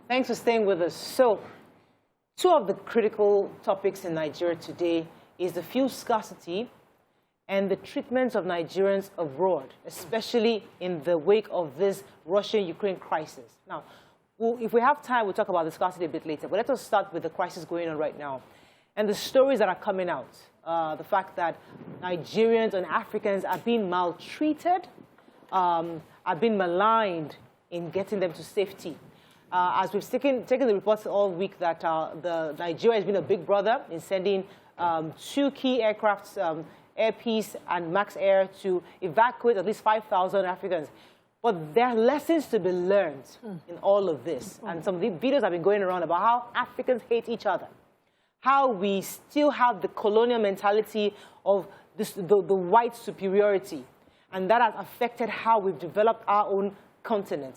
Thanks for staying with us. So, two of the critical topics in Nigeria today is the fuel scarcity and the treatment of Nigerians abroad, especially in the wake of this Russia-Ukraine crisis. Now, if we have time, we'll talk about the scarcity a bit later, but let us start with the crisis going on right now and the stories that are coming out. The fact that Nigerians and Africans are being maltreated, are being maligned in getting them to safety. As we've taken the reports all week that Nigeria has been a big brother in sending 2 key aircrafts, Air Peace and Max Air, to evacuate at least 5,000 Africans. But there are lessons to be learned in all of this. And some of the videos have been going around about how Africans hate each other, how we still have the colonial mentality of the white superiority. And that has affected how we've developed our own continent.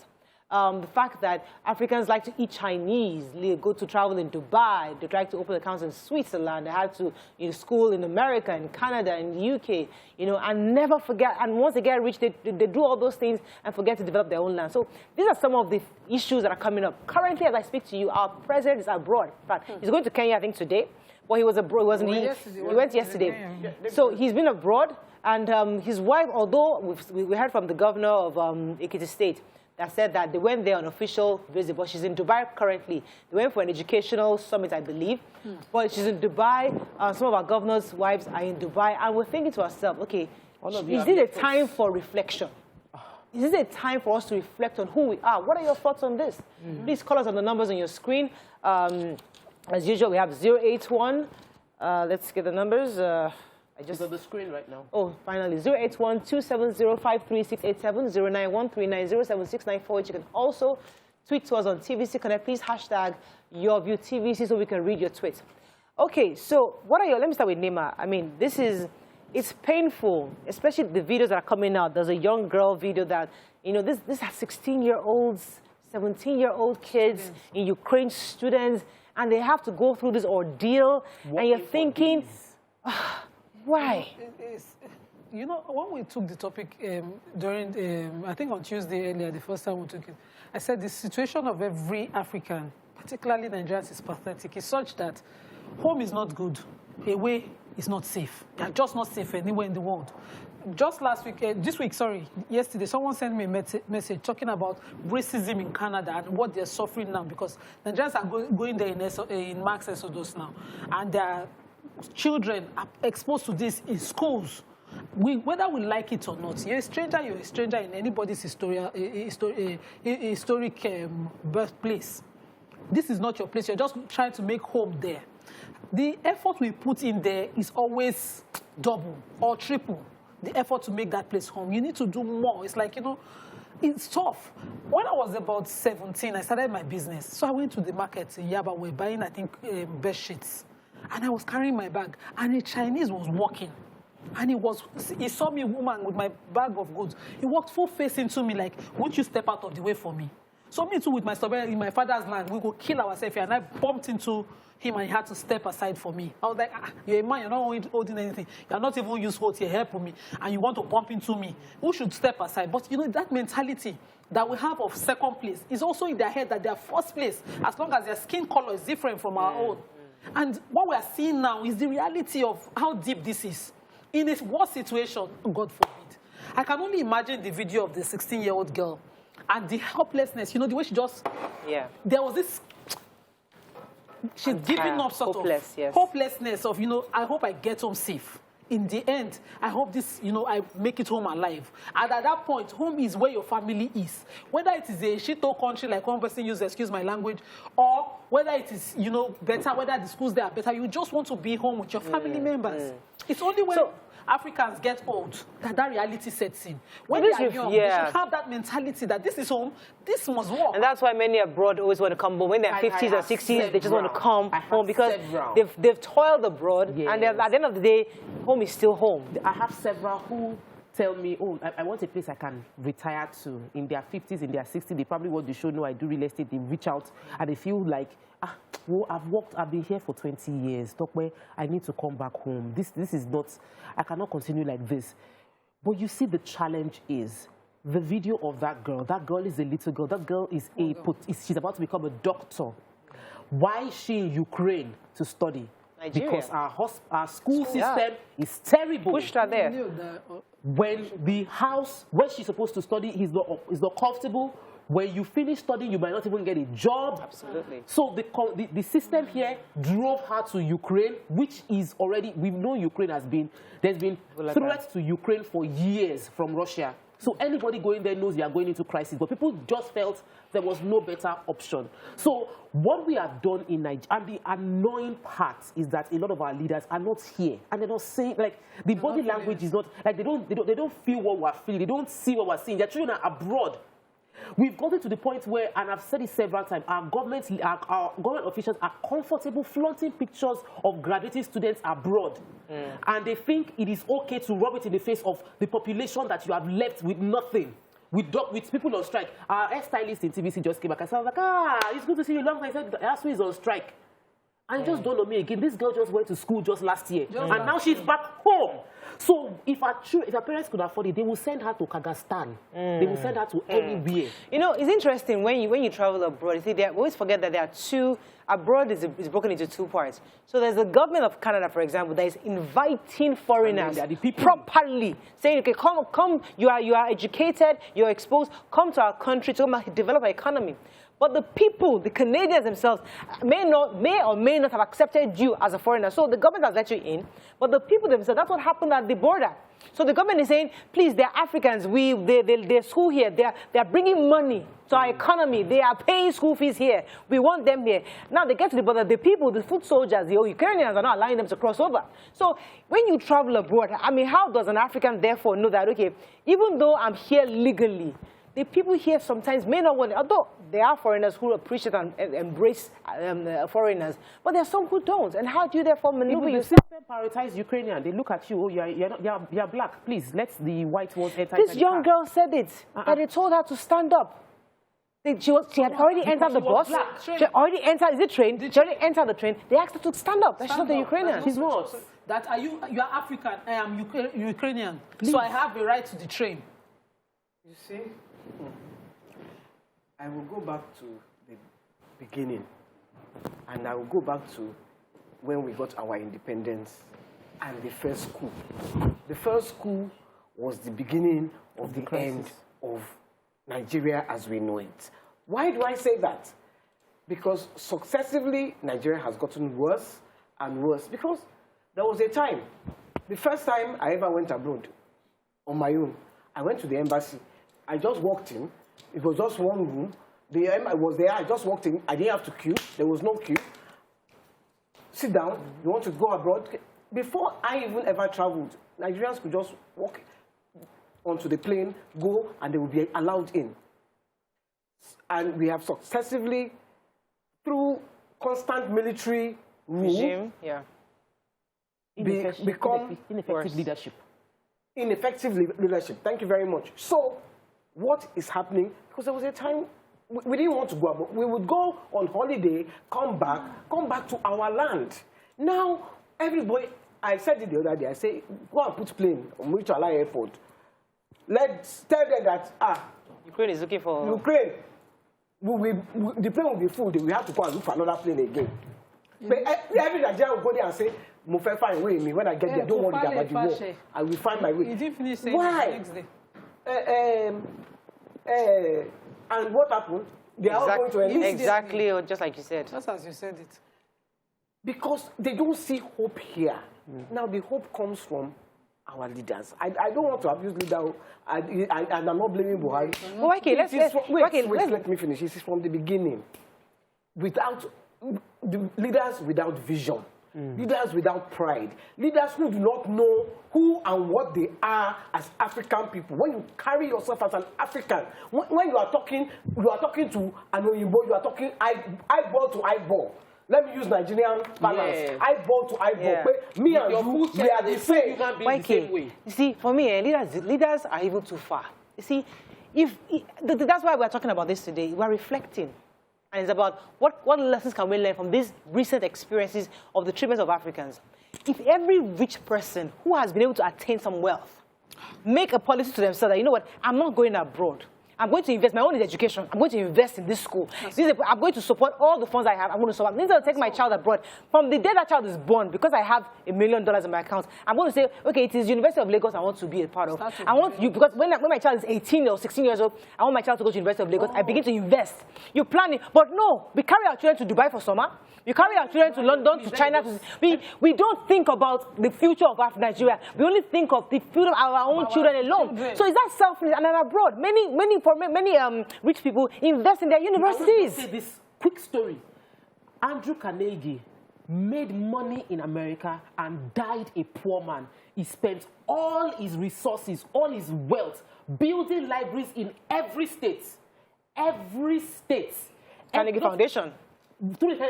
The fact that Africans like to eat Chinese, they go to travel in Dubai, they like to open accounts in Switzerland, they have to school in America, in Canada, in the UK, and never forget, and once they get rich, they do all those things and forget to develop their own land. So these are some of the issues that are coming up. Currently, as I speak to you, our president is abroad. In fact, he's going to Kenya, I think, today. Well, he was abroad, wasn't he? He went yesterday. So he's been abroad, and his wife, although we heard from the governor of Ekiti State, that said that they went there on official visit, but she's in Dubai currently. They went for an educational summit, I believe, but she's in Dubai. Some of our governors' wives are in Dubai, and we're thinking to ourselves, okay, is it a time for reflection? Is this a time for us to reflect on who we are? What are your thoughts on this? Please call us on the numbers on your screen. As usual, we have 081. Let's get the numbers. It's on the screen right now. Oh, finally. 081-270-53687, 091-390-7694. You can also tweet to us on TVC Connect. Please hashtag YourViewTVC so we can read your tweets. Okay, so let me start with Nima. I mean, it's painful, especially the videos that are coming out. There's a young girl video that, this has 16-year-olds, 17-year-old kids in Ukraine, students, and they have to go through this ordeal. And you're thinking, why? When we took the topic during, I think on Tuesday earlier, the first time we took it, I said the situation of every African, particularly Nigerians, is pathetic. It's such that home is not good, away is not safe. They are just not safe anywhere in the world. Just yesterday, someone sent me a message talking about racism in Canada and what they're suffering now, because Nigerians are going there in mass exodus now, and their children are exposed to this in schools. Whether we like it or not, you're a stranger in anybody's historic birthplace. This is not your place. You're just trying to make home there. The effort we put in there is always double or triple the effort to make that place home. You need to do more. It's like, it's tough. When I was about 17, I started my business. So I went to the market in Yaba. We're buying, I think, bed sheets. And I was carrying my bag, and a Chinese was walking. And he saw me, a woman, with my bag of goods. He walked full face into me like, won't you step out of the way for me? So me too, with my strawberry in my father's land, we go kill ourselves here. And I bumped into him, and he had to step aside for me. I was like, you're a man, you're not holding anything. You're not even useful to help me, and you want to bump into me. Who should step aside? But that mentality that we have of second place is also in their head that they're first place, as long as their skin color is different from our own. And what we are seeing now is the reality of how deep this is. In this worst situation, God forbid. I can only imagine the video of the 16-year-old girl and the helplessness, the way she just... Yeah. There was this... She's giving up sort of hopelessness of, I hope I get home safe. In the end, I hope this, I make it home alive. And at that point, home is where your family is. Whether it is a shito country, like one person used, excuse my language, or whether it is, better, whether the schools there are better, you just want to be home with your family members. It's only when Africans get old that reality sets in. When they are young, they should have that mentality that this is home, this must work. And that's why many abroad always want to come, but when they're 50s or 60s, they just want to come home because they've toiled abroad, and at the end of the day, home is still home. I have several who tell me, oh, I want a place I can retire to. In their 50s, in their 60s, they probably want to show, no, I do real estate. They reach out and they feel like, well, I've been here for 20 years. I need to come back home. This is not, I cannot continue like this. But you see, the challenge is the video of that girl is a little girl. That girl is she's about to become a doctor. Why is she in Ukraine to study? Nigeria. Because our school system is terrible. Pushed her there. When the house where she's supposed to study is not comfortable, when you finish studying, you might not even get a job. Absolutely. So the system here drove her to Ukraine, which is already, we've known Ukraine there's been threats to Ukraine for years from Russia. So anybody going there knows they are going into crisis. But people just felt there was no better option. So what we have done in Nigeria, and the annoying part is that a lot of our leaders are not here. And they're not saying, like, the body language is not, like, they don't feel what we're feeling. They don't see what we're seeing. Their children are abroad. We've gotten to the point where, and I've said it several times, our government officials are comfortable flaunting pictures of graduating students abroad. And they think it is okay to rub it in the face of the population that you have left with nothing, with people on strike. Our hairstylist in TVC just came back and said, I was like, it's good to see you long time. I said, Ashley is on strike. And it just dawned on me again, this girl just went to school just last year. And now she's back home. So if our parents could afford it, they will send her to Kazakhstan. They will send her to anywhere. You know, it's interesting when you travel abroad. You see, we always forget that there are two. Abroad is broken into two parts. So there's the government of Canada, for example, that is inviting foreigners properly, saying, okay, come. You are educated, you're exposed. Come to our country to develop our economy. But the people, the Canadians themselves, may or may not have accepted you as a foreigner. So the government has let you in, but the people themselves, that's what happened at the border. So the government is saying, please, they're Africans. They're school here. They're bringing money to our economy. They are paying school fees here. We want them here. Now they get to the border. The people, the foot soldiers, the Ukrainians are not allowing them to cross over. So when you travel abroad, I mean, how does an African therefore know that, okay, even though I'm here legally, the people here sometimes may not want it, although there are foreigners who appreciate and embrace foreigners, but there are some who don't. And how do you therefore maneuver yourself? The system prioritize Ukrainian. They look at you, oh, you're black. Please, let the white ones enter. This young girl said it, that they told her to stand up. She had already entered the bus. She had already entered, is it train? She already entered the train. They asked her to stand up. That she's not a Ukrainian. She's not. That you are African, I am Ukrainian. Please. So I have a right to the train. You see? I will go back to the beginning, and I will go back to when we got our independence and the first coup. The first coup was the beginning of the end of Nigeria as we know it. Why do I say that? Because successively, Nigeria has gotten worse and worse. Because there was a time, the first time I ever went abroad on my own, I went to the embassy. I just walked in. It was just one room. I was there. I just walked in. I didn't have to queue. There was no queue. Sit down. You want to go abroad? Before I even ever traveled, Nigerians could just walk onto the plane, go, and they would be allowed in. And we have successively, through constant military rule, become ineffective leadership. Ineffective leadership. Thank you very much. So, what is happening? Because there was a time we didn't want to go abroad. We would go on holiday, come back to our land. Now, everybody, I said it the other day, I say, go and put plane on Mutuala Airport. Let's tell them that, Ukraine is looking for... Ukraine, the plane will be full. We have to go and look for another plane again. But every Nigerian will go there and say, Mofe find way me. When I get there, don't worry about the war. I will find my way. You didn't finish saying why? The next day. And what happened? They are all going to enlist. Exactly, or just like you said. Just as you said it. Because they don't see hope here. Now the hope comes from our leaders. I don't want to abuse leaders, and I'm not blaming Buhari. Well, okay, let me finish. This is from the beginning. Without the leaders without vision. Leaders without pride, leaders who do not know who and what they are as African people. When you carry yourself as an African, when you are talking to an Oyinbo, you are talking eyeball to eyeball. Let me use Nigerian balance. Eyeball to eyeball. Yeah. Me and you, we are the same. You see, for me, leaders are even too far. You see, that's why we're talking about this today. We're reflecting. And it's about what lessons can we learn from these recent experiences of the treatment of Africans. If every rich person who has been able to attain some wealth make a policy to themselves that, you know what, I'm not going abroad. I'm going to invest. My own is education. I'm going to invest in this school. I'm going to support all the funds I have. I'm going to support. Instead of taking my child abroad, from the day that child is born, because I have $1 million in my account, I'm going to say, okay, it is University of Lagos I want to be a part of. I want you, because when my child is 18 or 16 years old, I want my child to go to University of Lagos. I begin to invest. You plan it. But no, we carry our children to Dubai for summer. We carry our children to London, to China. We don't think about the future of Nigeria. We only think of the future of our own children alone. So is that selfless? And then abroad, many rich people invest in their universities. I want to say this quick story. Andrew Carnegie made money in America and died a poor man. He spent all his resources, all his wealth, building libraries in every state. Every state. Carnegie Foundation.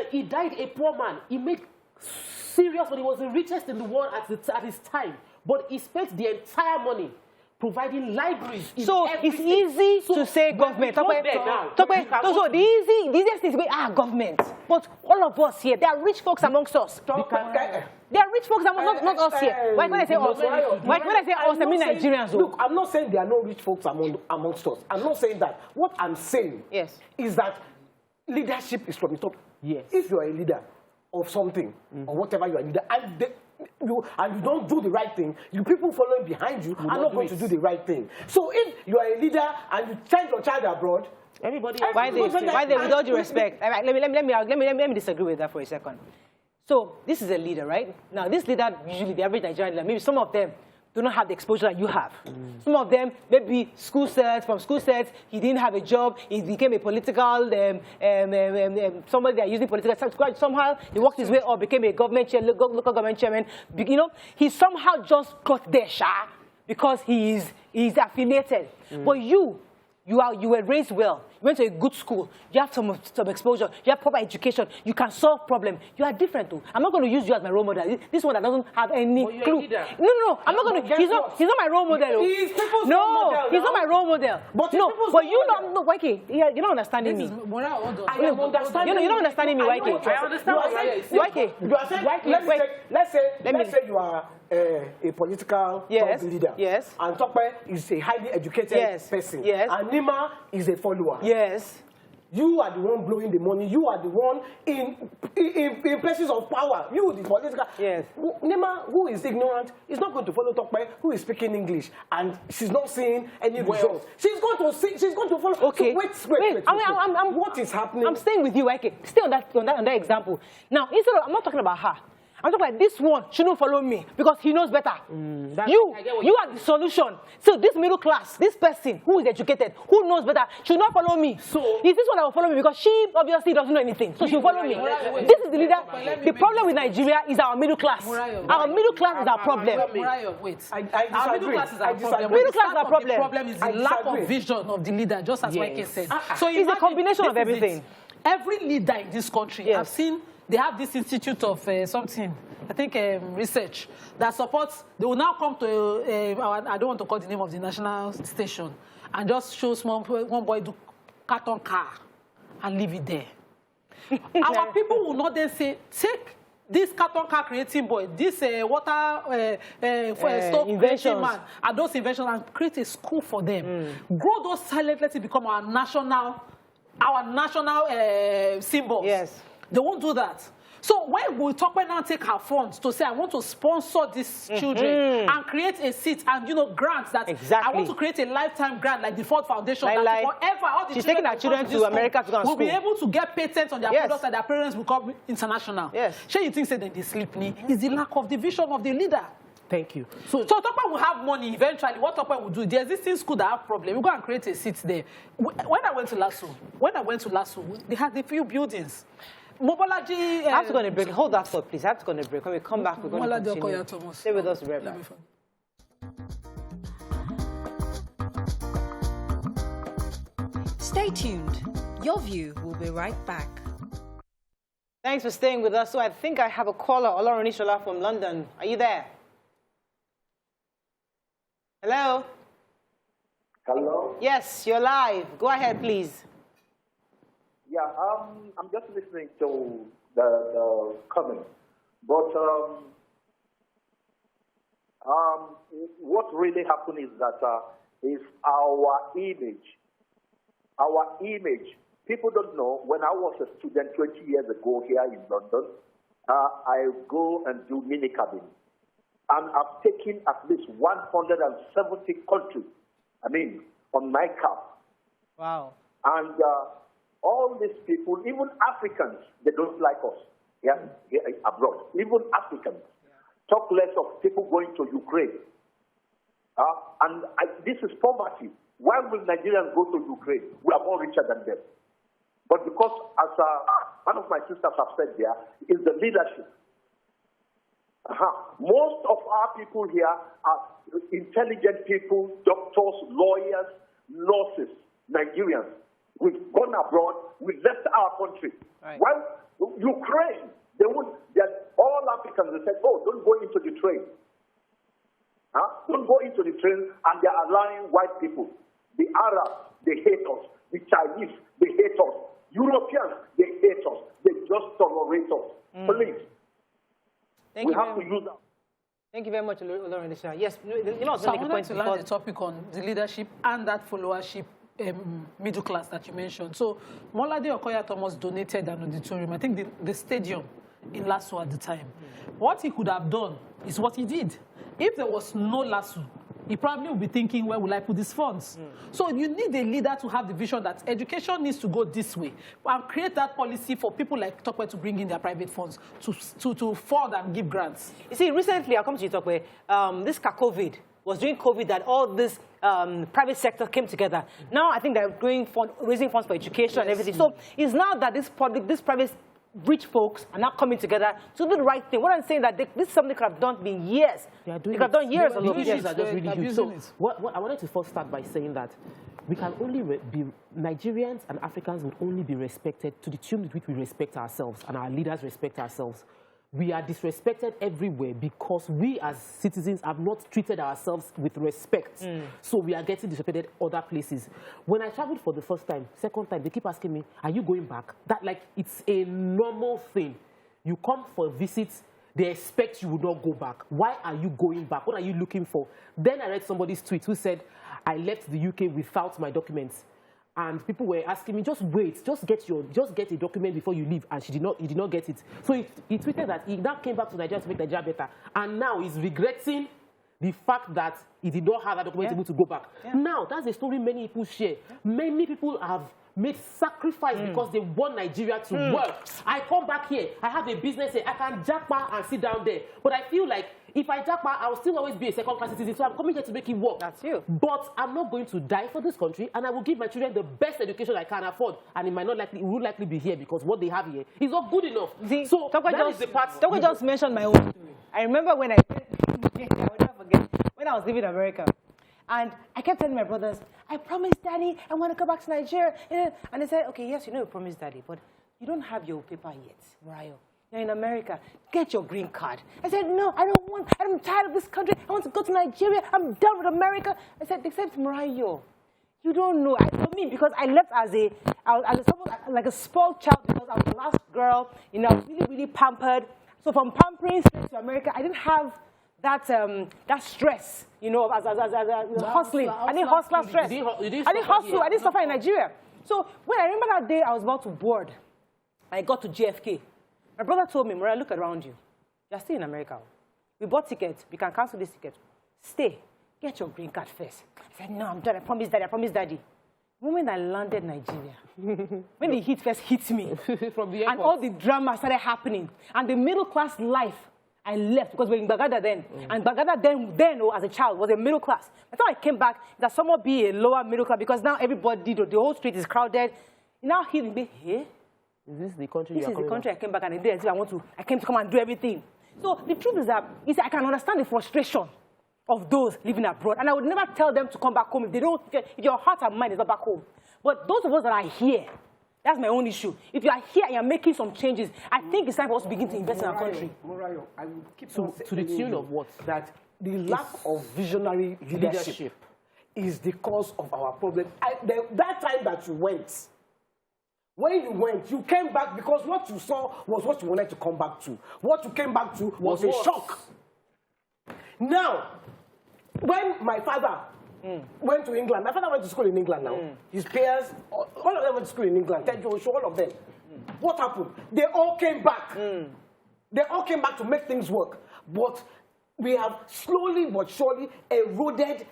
He died a poor man. He made serious money. He was the richest in the world at his time. But he spent the entire money providing libraries. So it's easy to say government. So the easiest thing is government. But all of us here, there are rich folks amongst us. There are rich folks amongst not us here. When I say us, I mean Nigerians. Look, I'm not saying there are no rich folks amongst us. I'm not saying that. What I'm saying is that leadership is from the top. Yes. If you are a leader of something or whatever you are a leader, and you don't do the right thing, the people following behind you are not going to do the right thing. So if you are a leader and you send your child abroad, why they with all due respect, let me disagree with that for a second. So this is a leader, right? Now this leader, usually the average Nigerian leader, maybe some of them do not have the exposure that you have. Some of them, maybe from school sets, he didn't have a job, he became a political, somebody that using political, somehow he worked his way up, became a government chair, local government chairman. You know, he somehow just got there, because he's affiliated. But you were raised well. You went to a good school. You have some exposure. You have proper education. You can solve problems. You are different too. I'm not going to use you as my role model. This one that doesn't have any clue. No. I'm not going to. He's not my role model. He's people's role model. He's not my role model. But you know, Waike, you're not understanding me. I am understanding. You're not understanding me, Waike. I understand what you're saying. Waike. Let's say you are a political leader. Yes. And Tope is a highly educated person. Yes. And Nima is a follower. Yes. You are the one blowing the money. You are the one in places of power. You, the political. Yes. Nima, who is ignorant, is not going to follow Tope, who is speaking English, and she's not seeing any results. She's going to follow. Okay. So wait. What is happening? I'm staying with you, Waike. Stay on that example. Now, I'm not talking about her. I'm talking about this one shouldn't follow me because he knows better. You are the solution. So this middle class, this person who is educated, who knows better, should not follow me. So is this one that will follow me because she obviously doesn't know anything. So she'll follow me. This is the leader. The problem with Nigeria is our middle class. Our middle class is our problem. Our middle class is our problem. Middle class is our problem. The problem is the lack of vision of the leader, just as Waike said. So it's a combination of everything. Every leader in this country, I've seen. They have this institute of something, I think research, that supports, they will now come to, I don't want to call the name of the national station, and just show one boy do carton car and leave it there. Our people will not then say, take this carton car creating boy, this water stove creating man, and those inventions, and create a school for them. Grow those talents, let it become our national symbol. Yes. They won't do that. So when we talk about now take her funds to say I want to sponsor these children and create a seat and grants that I want to create a lifetime grant like the Ford Foundation that forever all the she's taking her children to America to go and will be able to get patents on their products and their parents will come international. Yes. Sure, you think say that they sleep is the lack of the vision of the leader. Thank you. So Topa will have money eventually. What Topa will do? The existing school that have problem, we go and create a seat there. When I went to Lasso, they had a few buildings. Mobolaji. I have to go on a break. Hold that thought, please. I have to go on a break. When we come back, we're going to continue. Stay with us, Reverend. Stay tuned. Your View will be right back. Thanks for staying with us. So I think I have a caller, Oloronishola from London. Are you there? Hello? Hello? Yes, you're live. Go ahead, please. Yeah, I'm just listening to the comment. But what really happened is that is our image. Our image. People don't know, when I was a student 20 years ago here in London, I go and do mini cabin. And I've taken at least 170 countries, on my cap. Wow. And all these people, even Africans, they don't like us here abroad. Even Africans. Talk less of people going to Ukraine. This is poverty. Why will Nigerians go to Ukraine? We are more richer than them. But because, as one of my sisters have said there, is the leadership. Most of our people here are intelligent people, doctors, lawyers, nurses, Nigerians. We've gone abroad, we left our country. Right. Well, Ukraine, all Africans, they said, oh, don't go into the train. Don't go into the train, and they're allowing white people. The Arabs, they hate us. The Chinese, they hate us. Europeans, they hate us. They just tolerate us. Please. We have to use that. Thank you very much, Lauren. Yes, you know, So I wanted to land the topic on the leadership and that followership middle class that you mentioned. So Molade Okoya Thomas donated an auditorium, I think the stadium in Lasso at the time. What he could have done is what he did. If there was no Lasso, he probably would be thinking, where will I put these funds? So you need a leader to have the vision that education needs to go this way and create that policy for people like Tokwe to bring in their private funds to fund and give grants. You see, recently, I'll come to you, Tokwe, this COVID was during COVID that all this private sector came together. Now I think they're raising funds for education and everything. So it's now that this private rich folks are not coming together to do the right thing. What I'm saying that this is something they could have done in years. They could have done years ago. The issues are just really huge. So what I wanted to first start by saying that we can only be, Nigerians and Africans will only be respected to the tune with which we respect ourselves and our leaders respect ourselves. We are disrespected everywhere because we as citizens have not treated ourselves with respect. So we are getting disrespected other places. When I traveled for the first time, second time, they keep asking me, are you going back? That like, it's a normal thing. You come for visits, they expect you will not go back. Why are you going back? What are you looking for? Then I read somebody's tweet who said, I left the UK without my documents. And people were asking me, just wait, just get a document before you leave. And he did not get it. So he tweeted that he now came back to Nigeria to make Nigeria better. And now he's regretting the fact that he did not have that document able to go back. Now, that's a story many people share. Many people have made sacrifice because they want Nigeria to work. I come back here, I have a business here, I can jackpot and sit down there. But I feel like if I jackpot, I'll still always be a second-class citizen. So I'm coming here to make it work. That's you. But I'm not going to die for this country, and I will give my children the best education I can afford. And it will likely be here because what they have here is not good enough. See, so that is the part. Tokwe just mentioned my own story. I remember when I will never forget, when I was living in America. And I kept telling my brothers, I promised Daddy I want to go back to Nigeria. And they said, okay, yes, you know you promised Daddy, but you don't have your paper yet, Mariah. You're in America. Get your green card. I said, no, I'm tired of this country. I want to go to Nigeria. I'm done with America. I said, except Mariah, you don't know. I mean, because I left as like a spoiled child because I was the last girl. You know, I was really, really pampered. So from pampering straight to America, I didn't have that stress, you know, as hustling. I didn't hustle stress. I didn't hustle. I didn't suffer in Nigeria. So when I remember that day, I was about to board. I got to JFK. My brother told me, Mariah, look around you. You're still in America. We bought tickets. We can cancel this ticket. Stay. Get your green card first. I said, no, I'm done. I promised Daddy. I promised Daddy. The moment I landed Nigeria, when the heat first hit me, from the airport, and all the drama started happening, and the middle-class life, I left because we're in Bagada then. And Bagada then as a child, was a middle class. I thought I came back that somewhat be a lower middle class because now everybody, the whole street is crowded. Now here, hey, is this the country? This is the country I came back and I came to come and do everything. So the truth is that I can understand the frustration of those living abroad. And I would never tell them to come back home if your heart and mind is not back home. But those of us that are here, that's my own issue. If you are here and you're making some changes, I think it's time for us to begin to invest in our country. Morayo, I will keep to the tune of what? That the lack of visionary leadership is the cause of our problem. That time that you went, when you went, you came back because what you saw was what you wanted to come back to. What you came back to was a shock. Now, when my father went to England, my father went to school in England now. His peers, all of them went to school in England. All of them. What happened? They all came back. They all came back to make things work. But we have slowly but surely eroded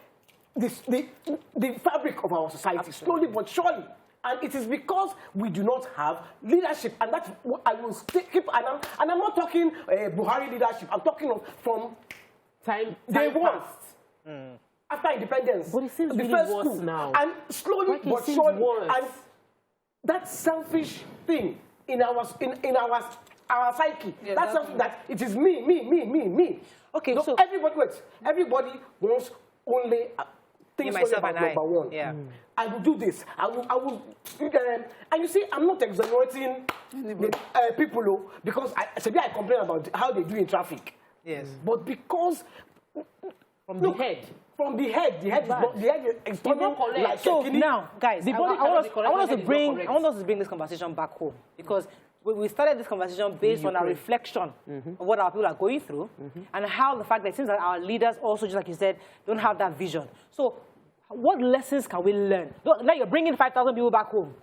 the fabric of our society, slowly but surely. And it is because we do not have leadership. And that's what I will keep. And I'm not talking Buhari leadership. I'm talking of from day one. After independence. But it seems the really first worse school. now. And slowly but surely. And that selfish thing in our psyche. Yeah, that's something that it is me. Okay, no, so everybody wants only things about number one. Yeah. I will do this. I will. And you see, I'm not exonerating people because I complain about how they do in traffic. Yes. But because from the head is turning like so now, guys, I want us to bring this conversation back home because we started this conversation based on our reflection of what our people are going through and how the fact that it seems that our leaders also, just like you said, don't have that vision. So what lessons can we learn? Now you're bringing 5,000 people back home.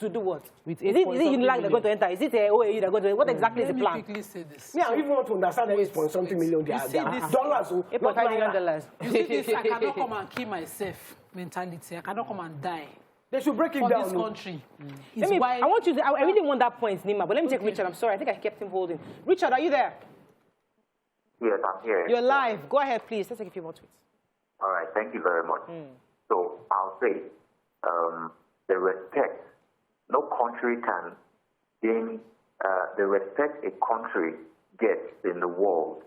To do what? Is it Unilag they're going to enter? Is it OAU they're going to enter? What exactly is the plan? Let me quickly say this. Yeah, I even want to understand that 8-point-something million dollars. $8.5 million. You see this, I cannot come and kill myself mentality. I cannot come and die. They should break it down. For this country. I want you to, I really want that point, Nima, but let me take Richard. I'm sorry, I think I kept him holding. Richard, are you there? Yes, I'm here. You're live. Go ahead, please. Let's take a few more tweets. All right, thank you very much. So I'll say the respect. No country can gain the respect a country gets in the world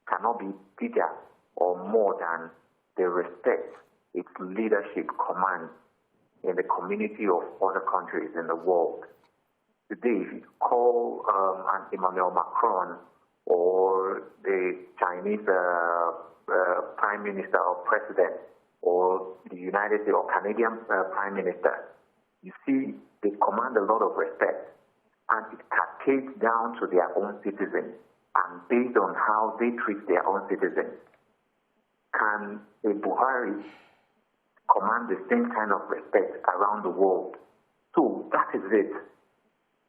cannot be bigger or more than the respect its leadership commands in the community of other countries in the world. Today, if you call Emmanuel Macron or the Chinese Prime Minister or President or the United States or Canadian Prime Minister, you see they command a lot of respect, and it cascades down to their own citizens, and based on how they treat their own citizens. Can a Buhari command the same kind of respect around the world? So that is it.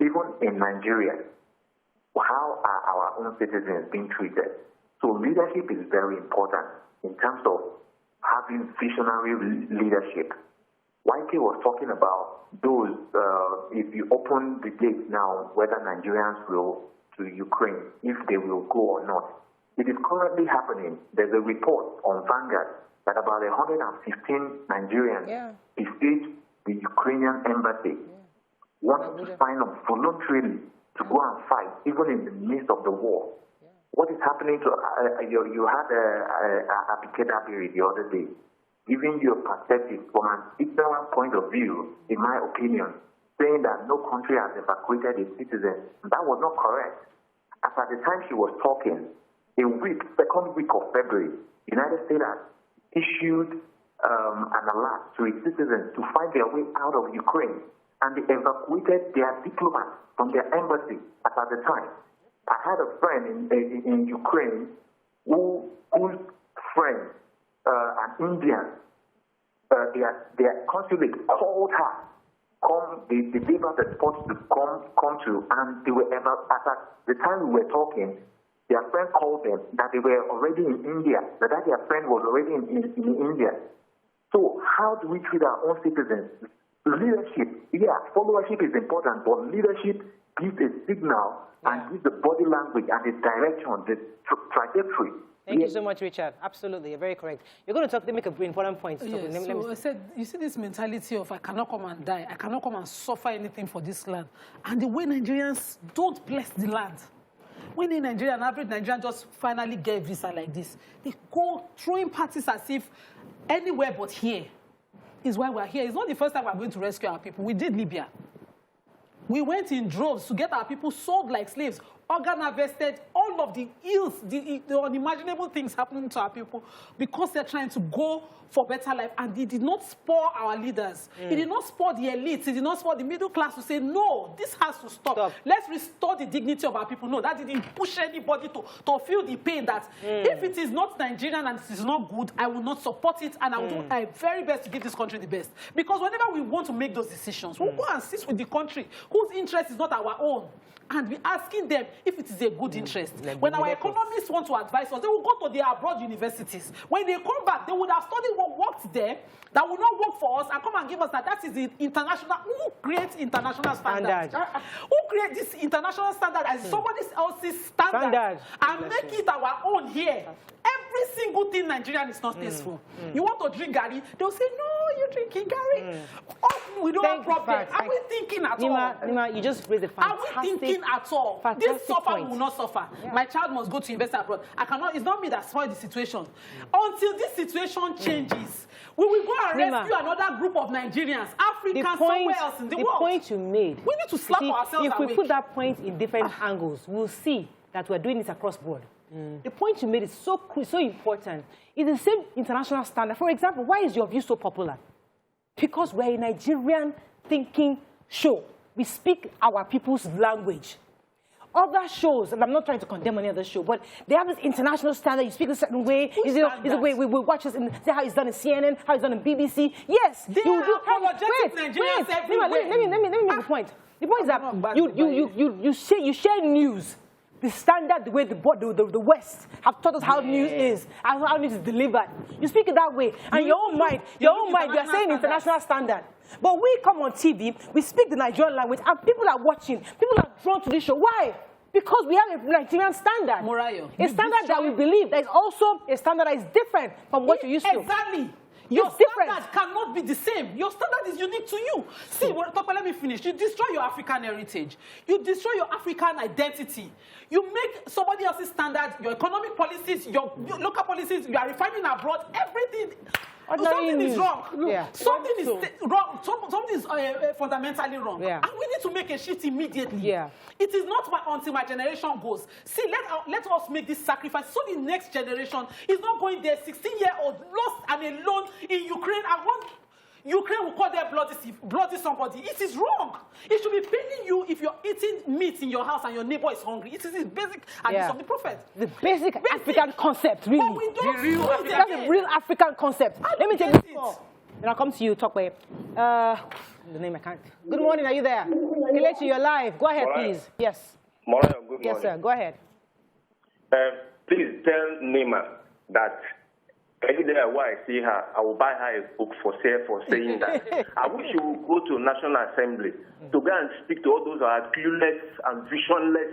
Even in Nigeria, how are our own citizens being treated? So leadership is very important in terms of having visionary leadership. YK was talking about those, if you open the gate now, whether Nigerians will to Ukraine, if they will go or not. It is currently happening. There's a report on Vanguard that about 115 Nigerians besieged the Ukrainian embassy, wanted to sign up voluntarily to go and fight, even in the midst of the war. What is happening to, you had Abike Dabiri the other day, giving you a perspective from an ignorant point of view, in my opinion, saying that no country has evacuated its citizens. That was not correct. As at the time she was talking, second week of February, the United States has issued an alert to its citizens to find their way out of Ukraine, and they evacuated their diplomats from their embassy as at the time. I had a friend in Ukraine whose friend, an Indian, their consulate called her, they gave her the spot to come to, and they were at the time we were talking, their friend called them that they were already in India, that their friend was already in India. So how do we treat our own citizens? Leadership, followership is important, but leadership gives a signal and gives the body language and the direction, the trajectory. Thank you so much, Richard. Absolutely, you're very correct. You're going to make an important point. Yes, I said, you see this mentality of I cannot come and die, I cannot come and suffer anything for this land. And the way Nigerians don't bless the land. When in Nigeria, an average Nigerian just finally get a visa like this, they go throwing parties as if anywhere but here is why we're here. It's not the first time we're going to rescue our people. We did Libya. We went in droves to get our people sold like slaves, organ harvested, all of the ills, the unimaginable things happening to our people because they're trying to go for better life. And they did not spur our leaders. It did not spur the elites. It did not spur the middle class to say, no, this has to stop. Let's restore the dignity of our people. No, that didn't push anybody to feel the pain that if it is not Nigerian and it is not good, I will not support it, and I will do my very best to give this country the best. Because whenever we want to make those decisions, we'll go and sit with the country whose interest is not our own, and be asking them if it is a good interest. When our economists want to advise us, they will go to their abroad universities. When they come back, they would have studied what worked there that will not work for us and come and give us that is the international. Who creates international standards? Who creates this international standard as somebody else's standard and make it our own here? Every single thing Nigerian is not tasteful. You want to drink Gary, they'll say, no, you're drinking Gary. We don't have problems. Are we thinking at all? Nima, you just raised a fantastic. Are we thinking at all? This suffer will not suffer. My child must go to invest abroad. I cannot. It's not me that spoiled the situation. Until this situation changes, we will go and rescue another group of Nigerians, Africans, somewhere else in the world. The point you made. We need to slap ourselves. If we put that point in different angles, we'll see that we're doing this across board. The point you made is so important. It's the same international standard. For example, why is your view so popular? Because we're a Nigerian thinking show. We speak our people's language. Other shows, and I'm not trying to condemn any other show, but they have this international standard. You speak a certain way. Is the way we watch this and see how it's done in CNN, how it's done in BBC. Yes, they are apologetic Nigerians everywhere. Let me make a point. The point is that you share news. The standard, the way the West have taught us how news is, how news is delivered. You speak it that way, and your own mind, you are saying international standard. But we come on TV, we speak the Nigerian language, and people are watching. People are drawn to this show. Why? Because we have a Nigerian standard. Morayo, a standard that we believe that is also a standard that is different from what you used to. Exactly. Your standard cannot be the same. Your standard is unique to you. See, let me finish. You destroy your African heritage. You destroy your African identity. You make somebody else's standard, your economic policies, your local policies, you are refining abroad, everything. Something is wrong. Something is wrong. Something is fundamentally wrong. And we need to make a shift immediately. It is not until my generation goes. See, let us make this sacrifice so the next generation is not going there, 16-year-old, lost and alone in Ukraine. And one Ukraine will call them bloody somebody. It is wrong. It should be paining you if you're eating meat in your house and your neighbor is hungry. It is the basic hadith of the prophet. The basic African concept, really. But we don't That's a real African concept. Let me take this call. Then I'll come to you, talk with the name I can't. Good morning, are you there? Kelechi, you're live. Go ahead, please. Yes. Morning, good morning. Yes, sir. Go ahead. Please tell Nima that every day while I see her, I will buy her a book for saying that. I wish you would go to National Assembly to go and speak to all those who are clueless and visionless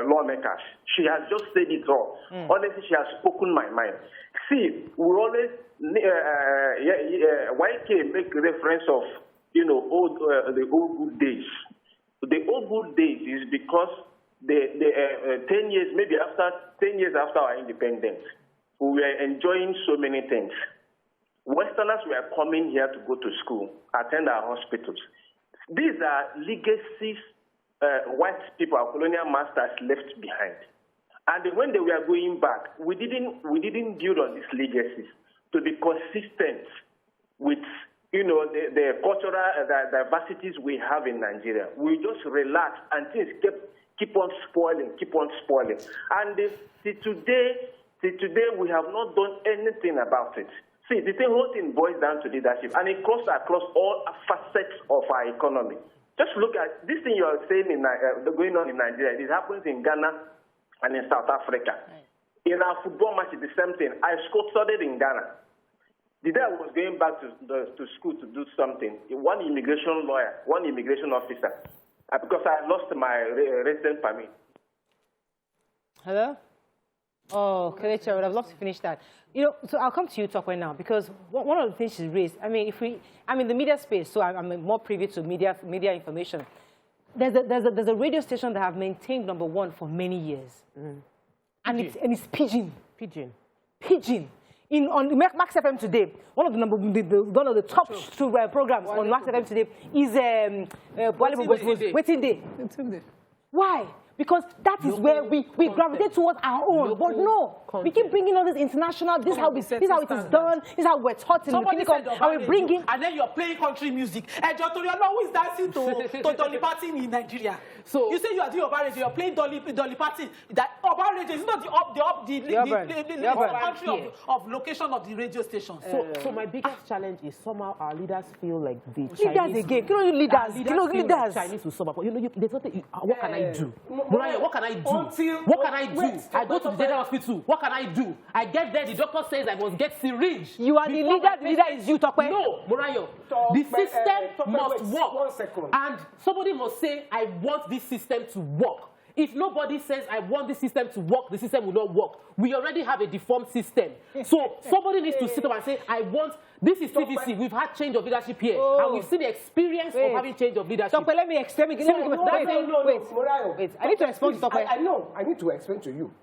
lawmakers. She has just said it all. Honestly, she has spoken my mind. See, we always, YK make reference of, the old good days. The old good days is because 10 years, maybe 10 years after our independence, we were enjoying so many things. Westerners were coming here to go to school, attend our hospitals. These are legacies white people, our colonial masters, left behind. And when they were going back, we didn't build on these legacies to be consistent with the cultural diversities we have in Nigeria. We just relaxed and things keep on spoiling. And till today, we have not done anything about it. See, the whole thing boils down to leadership, and it goes across all facets of our economy. Just look at this thing you are saying going on in Nigeria. It happens in Ghana and in South Africa. Right. In our football match, it's the same thing. I studied in Ghana. The day I was going back to school to do something, one immigration lawyer, one immigration officer, because I lost my resident permit. Hello? Oh, Kelechi, I would have loved to finish that. So I'll come to you, Tokwe, now, because one of the things she's raised, I'm in the media space, so I'm more privy to media information. There's a radio station that have maintained #1 for many years. And it's Pidgin. on Max FM today, one of the top programs on Max FM today is Waiting Day. Why? Because that is where we gravitate towards our own. But no, we keep bringing all this international, this is how it is done, this is how we're taught in the clinical, and we bring in... And then you're playing country music. And who is dancing to Dolly Parton in Nigeria? So you say you are doing Obarege, you're playing Dolly Parton. That Obarege is not the country of location of the radio station. So my biggest challenge is somehow our leaders feel like the Chinese... Leaders. Chinese will suffer. There's nothing... What can I do? What can I do? What can I do? I go to the general hospital. What can I do? I get there, the doctor says I must get syringe. You are the leader is you, Tokwe. No, Morayo. The system must work. 1 second. And somebody must say, I want this system to work. If nobody says, I want this system to work, the system will not work. We already have a deformed system. So somebody needs to sit up and say, I want... This is CDC. We've had change of leadership here. And we've seen the experience of having change of leadership. Tokwe, let me explain. Wait. I need to explain to Tokwe. I know. I need to explain to you.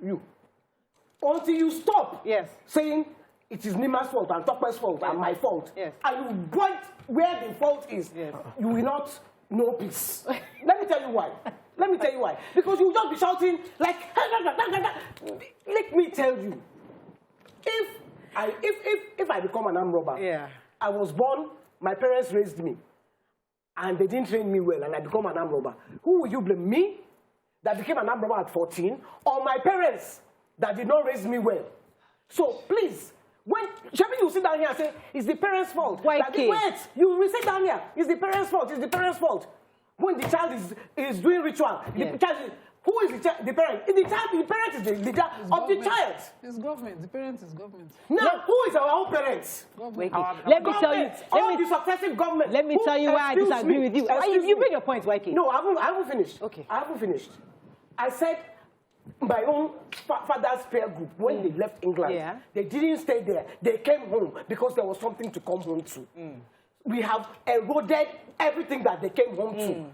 Until you stop saying it is Nima's fault and Tokwe's fault and my fault, and you point where the fault is, you will not know peace. Let me tell you why. Because you will just be shouting like, let me tell you, if I become an armed robber, I was born, my parents raised me, and they didn't train me well, and I become an armed robber. Who will you blame? Me, that became an armed robber at 14, or my parents that did not raise me well? So please, when you sit down here and say, it's the parents' fault. Wait, you will sit down here, it's the parents' fault. When the child is doing ritual, the child is... Who is the parent? The parent is the leader of the child. It's government. The parent is government. Now, who is our own parents? Let me tell you. All the successive government. Let me tell you why I disagree with you. You bring your point, YK. No, I haven't finished. Okay. I haven't finished. I said my own father's prayer group, when they left England, they didn't stay there. They came home because there was something to come home to. We have eroded everything that they came home to.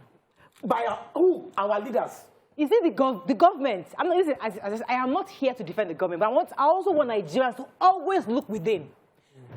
By who? Our leaders. You see, the government, I am not here to defend the government, but I also want Nigerians to always look within.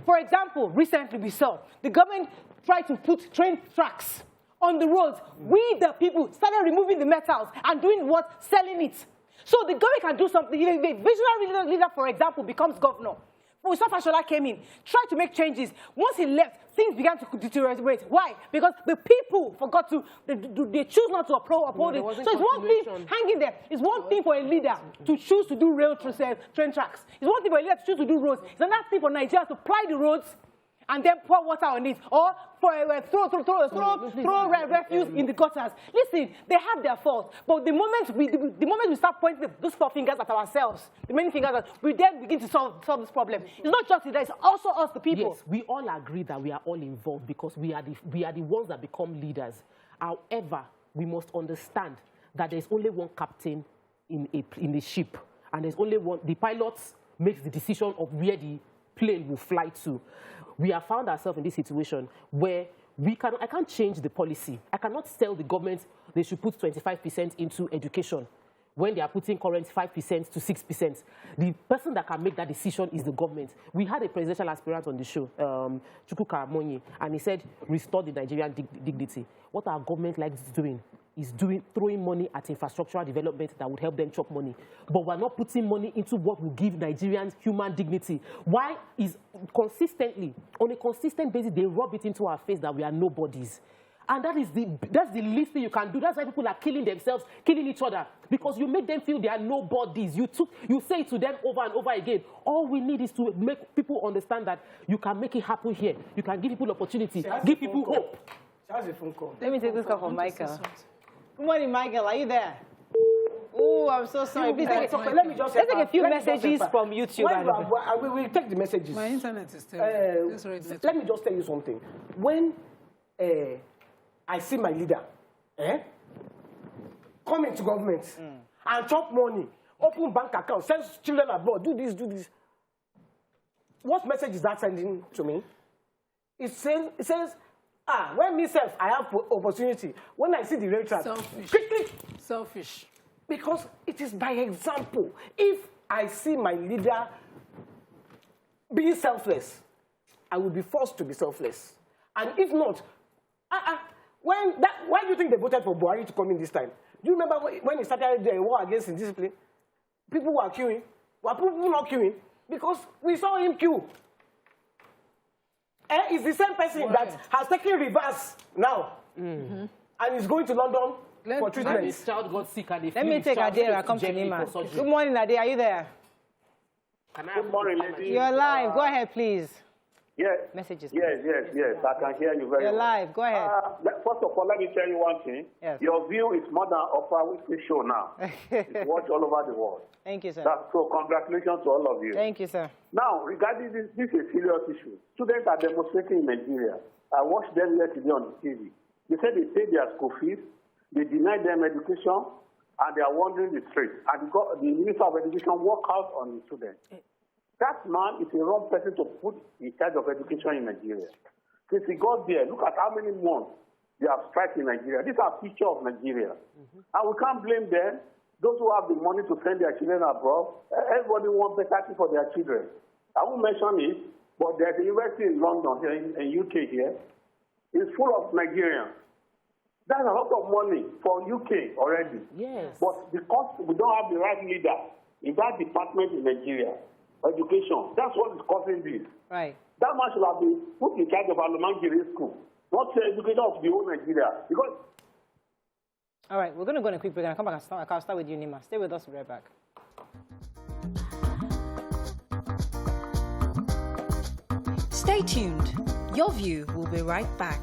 For example, recently we saw the government try to put train tracks on the roads. We, the people, started removing the metals and doing what? Selling it. So the government can do something. If a visionary leader, for example, becomes governor, Mustafa Shola came in, tried to make changes. Once he left, things began to deteriorate. Why? Because the people forgot to, they choose not to uphold it. So it's one thing hanging there. It's one thing for a leader to choose to do train tracks. It's one thing for a leader to choose to do roads. It's another thing for Nigeria to ply the roads and then pour water on it, or for throw refuse in the gutters. Listen, they have their fault, but the moment we start pointing those 4 fingers at ourselves, the many fingers, we then begin to solve this problem. It's not just that; it's also us, the people. Yes, we all agree that we are all involved because we are the ones that become leaders. However, we must understand that there's only one captain in the ship, and there's only one. The pilot makes the decision of where the plane will fly to. We have found ourselves in this situation where I can't change the policy. I cannot tell the government they should put 25% into education when they are putting current 5% to 6%. The person that can make that decision is the government. We had a presidential aspirant on the show, Chukwuka Monyi, and he said, restore the Nigerian dignity. What our government likes doing is throwing money at infrastructural development that would help them chop money. But we're not putting money into what will give Nigerians human dignity. Why is consistently, on a consistent basis, they rub it into our face that we are nobodies. And that's the least thing you can do. That's why people are killing themselves, killing each other. Because you make them feel they are nobodies. You say it to them over and over again. All we need is to make people understand that you can make it happen here. You can give people opportunity, give people hope. That's a phone call. Let me take this call from Michael. Good morning, Michael. Are you there? Oh, I'm so sorry. Please let's take a few messages from YouTube. We will take the messages. My internet is terrible. Let me just tell you something. When I see my leader come into government and chop money, open bank account, send children abroad, do this. What message is that sending to me? It says, when myself, I have opportunity. When I see the rail track, quickly. Selfish. Because it is by example. If I see my leader being selfless. I will be forced to be selfless. And if not, why do you think they voted for Buhari to come in this time? Do you remember when he started the war against indiscipline? People were queuing. Were people not queuing? Because we saw him queue. It's the same person that has taken reverse now. And is going to London for treatment. His child got sick and Let me take Adela. Come to Nima. Good morning, Adela. Are you there? Good morning, ladies. You're live. Go ahead, please. Yes. Messages. Yes. I can hear you very well. You're live. Go ahead. First of all, let me tell you one thing. Yes. Your view is more than Oprah Winfrey show now. It's watched all over the world. Thank you, sir. So congratulations to all of you. Thank you, sir. Now, regarding this is a serious issue. Students are demonstrating in Nigeria. I watched them yesterday on the TV. They said they paid their school fees, they denied them education, and they are wandering the streets. And the Minister of Education worked out on the students. That man is a wrong person to put in charge of education in Nigeria. Since he got there, look at how many months they have striked in Nigeria. These are future of Nigeria. And we can't blame them. Those who have the money to send their children abroad, everybody wants better thing for their children. I won't mention it, but there's a university in London, here in UK here. It's full of Nigerians. That's a lot of money for UK already. Yes. But because we don't have the right leader in that department in Nigeria, education, that's what is causing this. Right. That man should have been put in charge of Alomangiri School, not the education of the whole Nigeria. Because All right, we're going to go on a quick break and I'll come back and I'll start with you, Nima. Stay with us. We'll be right back. Stay tuned. Your View will be right back.